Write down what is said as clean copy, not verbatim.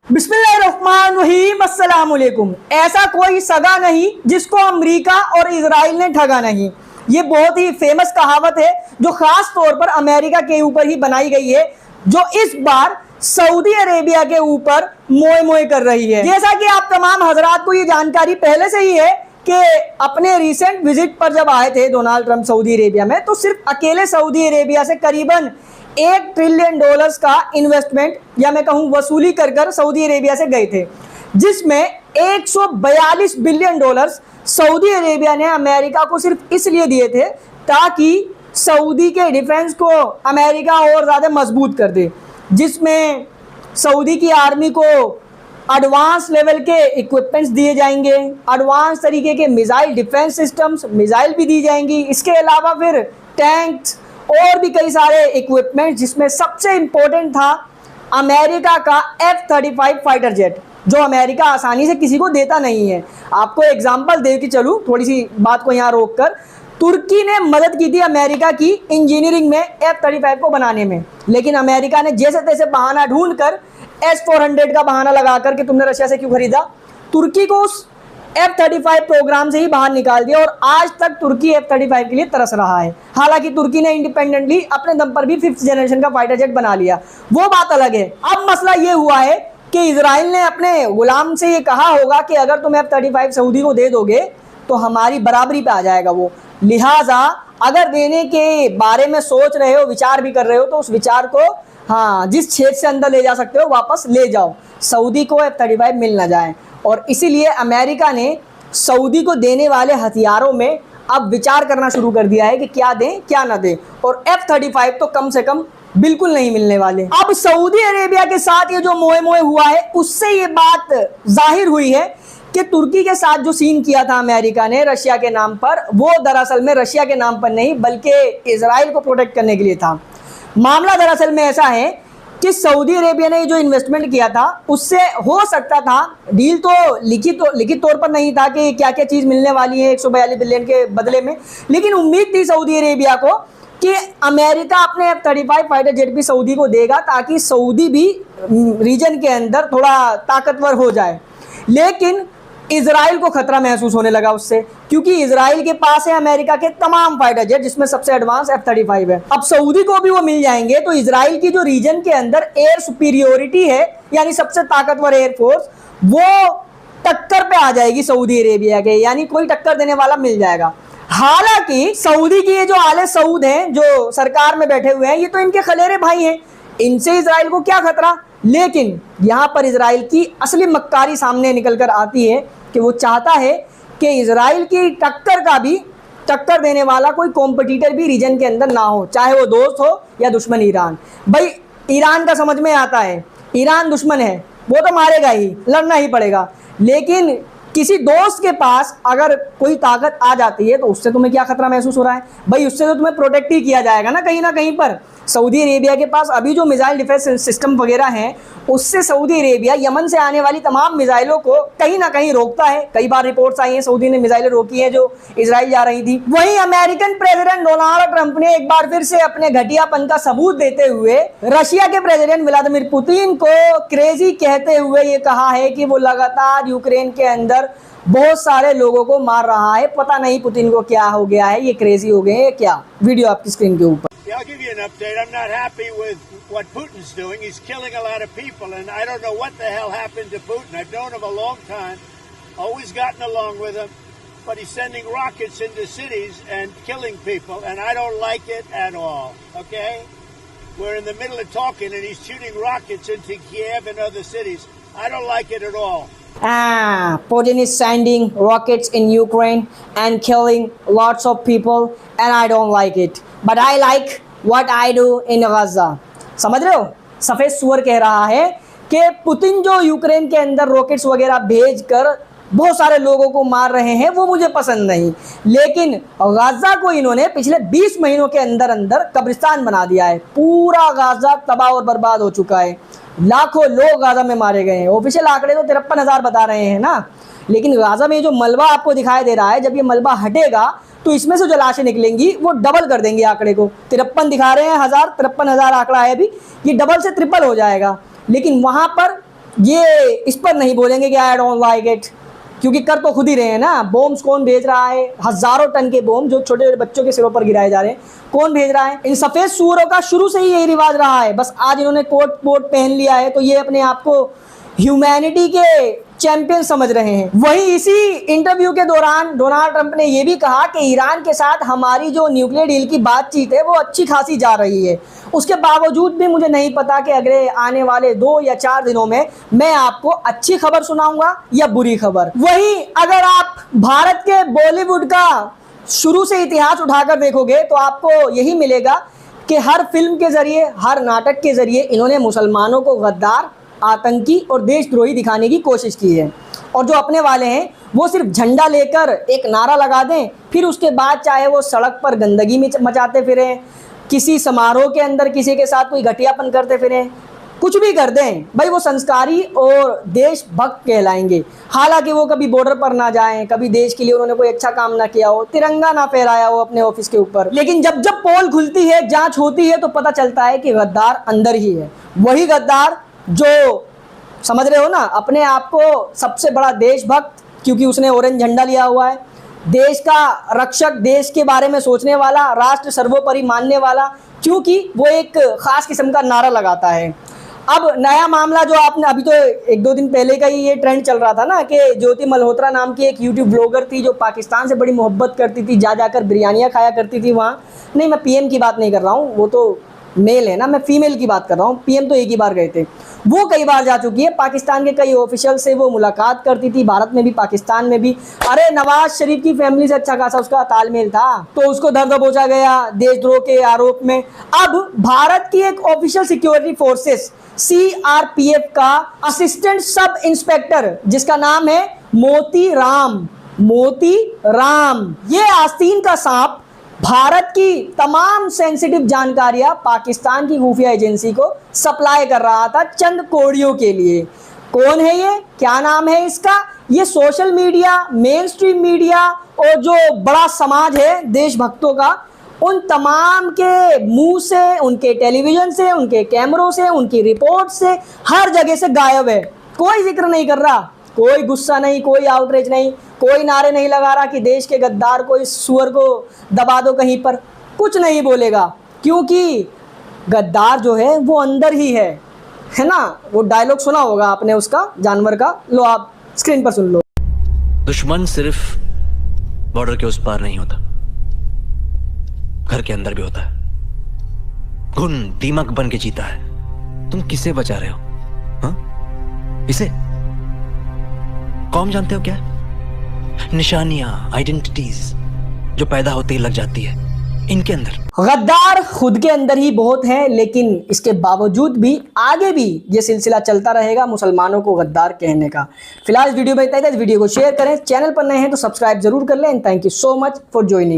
बिस्मिल्लाहिर्रहमानिर्रहीम, अस्सलाम वालेकुम। ऐसा कोई सगा नहीं जिसको अमेरिका और इजराइल ने ठगा नहीं। ये बहुत ही फेमस कहावत है जो खास तौर पर अमेरिका के ऊपर ही बनाई गई है, जो इस बार सऊदी अरेबिया के ऊपर मोए मोए कर रही है। जैसा कि आप तमाम हजरात को ये जानकारी पहले से ही है कि अपने रिसेंट विजिट पर जब आए थे डोनाल्ड ट्रंप सऊदी अरेबिया में, तो सिर्फ अकेले सऊदी अरेबिया से करीबन $1 ट्रिलियन का इन्वेस्टमेंट या मैं कहूं वसूली कर सऊदी अरेबिया से गए थे, जिसमें $142 बिलियन सऊदी अरेबिया ने अमेरिका को सिर्फ इसलिए दिए थे ताकि सऊदी के डिफेंस को अमेरिका और ज़्यादा मजबूत कर दे, जिसमें सऊदी की आर्मी को एडवांस लेवल के इक्विपमेंट्स दिए जाएंगे, एडवांस तरीके के मिसाइल डिफेंस सिस्टम्स, मिसाइल भी दी जाएंगी। इसके अलावा फिर टैंक्स और भी कई सारे इक्विपमेंट, जिसमें सबसे इम्पोर्टेंट था अमेरिका का F-35 फाइटर जेट, जो अमेरिका आसानी से किसी को देता नहीं है। आपको एग्जांपल दे के चलूँ, थोड़ी सी बात को यहाँ रोक कर, तुर्की ने मदद की थी अमेरिका की इंजीनियरिंग में F-35 को बनाने में, लेकिन अमेरिका ने जैसे तैसे बहाना ढूंढकर S-400 का बहाना लगाकर कि तुमने रशिया से क्यों खरीदा, तुर्की को उस F-35 प्रोग्राम से ही बाहर निकाल दिया और आज तक तुर्की F-35 के लिए तरस रहा है। हालांकि तुर्की ने इंडिपेंडेंटली अपने दम पर भी 5th जनरेशन का फाइटर जेट बना लिया, वो बात अलग है। अब मसला ये हुआ है कि इजराइल ने अपने गुलाम से ये कहा होगा कि अगर तुम F-35 सऊदी को दे दोगे तो हमारी बराबरी पे आ जाएगा वो, लिहाजा अगर देने के बारे में सोच रहे हो, विचार भी कर रहे हो, तो उस विचार को हाँ जिस छेद से अंदर ले जा सकते हो वापस ले जाओ, सऊदी को F-35 मिल ना जाए। और इसीलिए अमेरिका ने सऊदी को देने वाले हथियारों में अब विचार करना शुरू कर दिया है कि क्या दें क्या ना दें, और F-35 तो कम से कम बिल्कुल नहीं मिलने वाले। अब सऊदी अरेबिया के साथ ये जो मोए मोए हुआ है, उससे ये बात जाहिर हुई है कि तुर्की के साथ जो सीन किया था अमेरिका ने रशिया के नाम पर, वो दरअसल में रशिया के नाम पर नहीं बल्कि इजराइल को प्रोटेक्ट करने के लिए था। मामला दरअसल में ऐसा है कि सऊदी अरेबिया ने जो इन्वेस्टमेंट किया था उससे हो सकता था, डील तो लिखित तौर पर नहीं था कि क्या क्या चीज़ मिलने वाली है 142 बिलियन के बदले में, लेकिन उम्मीद थी सऊदी अरेबिया को कि अमेरिका अपने F-35 फाइटर जेट भी सऊदी को देगा ताकि सऊदी भी रीजन के अंदर थोड़ा ताकतवर हो जाए। लेकिन इजराइल को खतरा महसूस होने लगा उससे, क्योंकि इजराइल के पास है अमेरिका के तमाम फाइटर जेट, जिसमें सबसे एडवांस F-35 है। अब सऊदी को भी वो मिल जाएंगे तो इजराइल की जो रीजन के अंदर एयर सुपीरियोरिटी है, यानी सबसे ताकतवर एयरफोर्स, वो टक्कर पे आ जाएगी सऊदी अरेबिया के, यानी कोई टक्कर देने वाला मिल जाएगा। हालांकि सऊदी की ये जो आले सऊद हैं जो सरकार में बैठे हुए हैं, ये तो इनके खलेरे भाई हैं, इनसे इजराइल को क्या खतरा। लेकिन यहाँ पर इजराइल की असली मक्कारी सामने निकल कर आती है कि वो चाहता है कि इजराइल की टक्कर देने वाला कोई कॉम्पिटिटर भी रीजन के अंदर ना हो, चाहे वो दोस्त हो या दुश्मन ईरान। भाई ईरान का समझ में आता है, ईरान दुश्मन है, वो तो मारेगा ही, लड़ना ही पड़ेगा, लेकिन किसी दोस्त के पास अगर कोई ताकत आ जाती है तो उससे तुम्हें क्या खतरा महसूस हो रहा है भाई, उससे तो तुम्हें प्रोटेक्ट ही किया जाएगा ना कहीं पर। सऊदी अरेबिया के पास अभी जो मिसाइल डिफेंस सिस्टम वगैरह हैं, उससे सऊदी अरेबिया यमन से आने वाली तमाम मिसाइलों को कहीं ना कहीं रोकता है। कई बार रिपोर्ट्स आई हैं सऊदी ने मिसाइलें रोकी हैं जो इजराइल जा रही थी। वहीं अमेरिकन प्रेसिडेंट डोनाल्ड ट्रंप ने एक बार फिर से अपने घटियापन का सबूत देते हुए रशिया के प्रेसिडेंट व्लादिमीर पुतिन को क्रेजी कहते हुए ये कहा है कि वो लगातार यूक्रेन के अंदर बहुत सारे लोगों को मार रहा है। पता नहीं पुतिन को क्या हो गया है, ये क्रेजी हो गए हैं क्या। वीडियो आपकी स्क्रीन के ऊपर। Yeah, I'll give you an update. I'm not happy with what Putin's doing. He's killing a lot of people, and I don't know what the hell happened to Putin. I've known him a long time, always gotten along with him, but he's sending rockets into cities and killing people, and I don't like it at all, okay? We're in the middle of talking, and he's shooting rockets into Kiev and other cities. I don't like it at all. Putin is sending rockets in Ukraine and killing lots of people, and I don't like it. But I like what I do in Gaza. समझ रहे हो, सफ़ेद सुअर कह रहा है कि Putin जो यूक्रेन के अंदर रॉकेट्स वगैरह भेजकर बहुत सारे लोगों को मार रहे हैं वो मुझे पसंद नहीं, लेकिन गाजा को इन्होंने पिछले 20 महीनों के अंदर अंदर कब्रिस्तान बना दिया है। पूरा गाजा तबाह और बर्बाद हो चुका है, लाखों लोग गाजा में मारे गए हैं। ऑफिशियल आंकड़े तो 53,000 बता रहे हैं ना, लेकिन गाजा में जो मलबा आपको दिखाई दे रहा है, जब ये मलबा हटेगा तो इसमें से जो लाशें निकलेंगी वो डबल कर देंगे आंकड़े को। 53 दिखा रहे हैं, 53,000 आंकड़ा है अभी, ये डबल से ट्रिपल हो जाएगा। लेकिन वहाँ पर ये इस पर नहीं बोलेंगे कि आई डोंट लाइक इट, क्योंकि कर तो खुद ही रहे हैं ना। बॉम्ब्स कौन भेज रहा है? हजारों टन के बॉम्ब जो छोटे छोटे बच्चों के सिरों पर गिराए जा रहे हैं, कौन भेज रहा है? इन सफेद सूअरों का शुरू से ही यही रिवाज रहा है, बस आज इन्होंने कोट वोट पहन लिया है तो ये अपने आप को ह्यूमैनिटी के चैंपियन समझ रहे हैं। वहीं इसी इंटरव्यू के दौरान डोनाल्ड ट्रंप ने यह भी कहा कि ईरान के साथ हमारी जो न्यूक्लियर डील की बातचीत है वो अच्छी खासी जा रही है। उसके बावजूद भी मुझे नहीं पता कि अगले आने वाले 2 या 4 दिनों में मैं आपको अच्छी खबर सुनाऊंगा या बुरी खबर। वहीं अगर आप भारत के बॉलीवुड का शुरू से इतिहास उठाकर देखोगे तो आपको यही मिलेगा कि हर फिल्म के जरिए, हर नाटक के जरिए इन्होंने मुसलमानों को गद्दार, आतंकी और देशद्रोही दिखाने की कोशिश की है। और जो अपने वाले हैं वो सिर्फ झंडा लेकर एक नारा लगा दें, फिर उसके बाद चाहे वो सड़क पर गंदगी में मचाते फिरें, किसी समारोह के अंदर किसी के साथ कोई घटियापन करते फिरें, कुछ भी कर दें, भाई वो संस्कारी और देशभक्त कहलाएंगे। हालांकि वो कभी बॉर्डर पर ना जाएं, कभी देश के लिए उन्होंने कोई अच्छा काम ना किया हो, तिरंगा ना फहराया हो अपने ऑफिस के ऊपर, लेकिन जब जब पोल खुलती है, जांच होती है तो पता चलता है कि गद्दार अंदर ही है। वही गद्दार जो समझ रहे हो ना अपने आप को सबसे बड़ा देशभक्त, क्योंकि उसने ऑरेंज झंडा लिया हुआ है, देश का रक्षक, देश के बारे में सोचने वाला, राष्ट्र सर्वोपरि मानने वाला, क्योंकि वो एक खास किस्म का नारा लगाता है। अब नया मामला जो आपने अभी तो 1-2 दिन पहले का ही ये ट्रेंड चल रहा था ना कि ज्योति मल्होत्रा नाम की एक यूट्यूब ब्लॉगर थी जो पाकिस्तान से बड़ी मोहब्बत करती थी, जा जाकर बिरयानियाँ खाया करती थी वहाँ। नहीं, मैं पीएम की बात नहीं कर रहा हूँ, वो तो मेल है ना, मैं फीमेल की बात कर रहा हूँ। पीएम तो एक ही बार गए थे, वो कई बार जा चुकी है। पाकिस्तान के कई ऑफिशियल से वो मुलाकात करती थी, भारत में भी पाकिस्तान में भी। अरे नवाज शरीफ की फैमिली से अच्छा खासा उसका तालमेल था, तो उसको धर दबोचा गया देशद्रोह के आरोप में। अब भारत की एक ऑफिशियल सिक्योरिटी फोर्सेस CRPF का असिस्टेंट सब इंस्पेक्टर, जिसका नाम है मोती राम, ये आस्तीन का सांप भारत की तमाम सेंसिटिव जानकारियां पाकिस्तान की खुफिया एजेंसी को सप्लाई कर रहा था चंद कोड़ियों के लिए। कौन है ये? क्या नाम है इसका? ये social media, main stream media और जो बड़ा समाज है देशभक्तों का, उन तमाम के मुंह से, उनके टेलीविजन से, उनके कैमरों से, उनकी रिपोर्ट से, हर जगह से गायब है। कोई जिक्र नहीं कर रहा, कोई गुस्सा नहीं, कोई आउटरीच नहीं, कोई नारे नहीं लगा रहा कि देश के गद्दार को, इस सुअर को दबा दो कहीं पर, कुछ नहीं बोलेगा, क्योंकि गद्दार जो है वो अंदर ही है ना। वो डायलॉग सुना होगा आपने उसका, जानवर का, लो आप स्क्रीन पर सुन लो। दुश्मन सिर्फ बॉर्डर के उस पार नहीं होता, घर के अंदर भी होता है। घुन दीमक बन के जीता है। तुम किसे बचा रहे हो? हाँ? इसे कौन जानते हो क्या? निशानियां, आइडेंटिटीज जो पैदा होते ही लग जाती है इनके अंदर। गद्दार खुद के अंदर ही बहुत हैं, लेकिन इसके बावजूद भी आगे भी ये सिलसिला चलता रहेगा मुसलमानों को गद्दार कहने का। फिलहाल इस वीडियो में इतना ही था। इस वीडियो को शेयर करें, चैनल पर नए हैं तो सब्सक्राइब जरूर कर लें। And thank you so much for joining.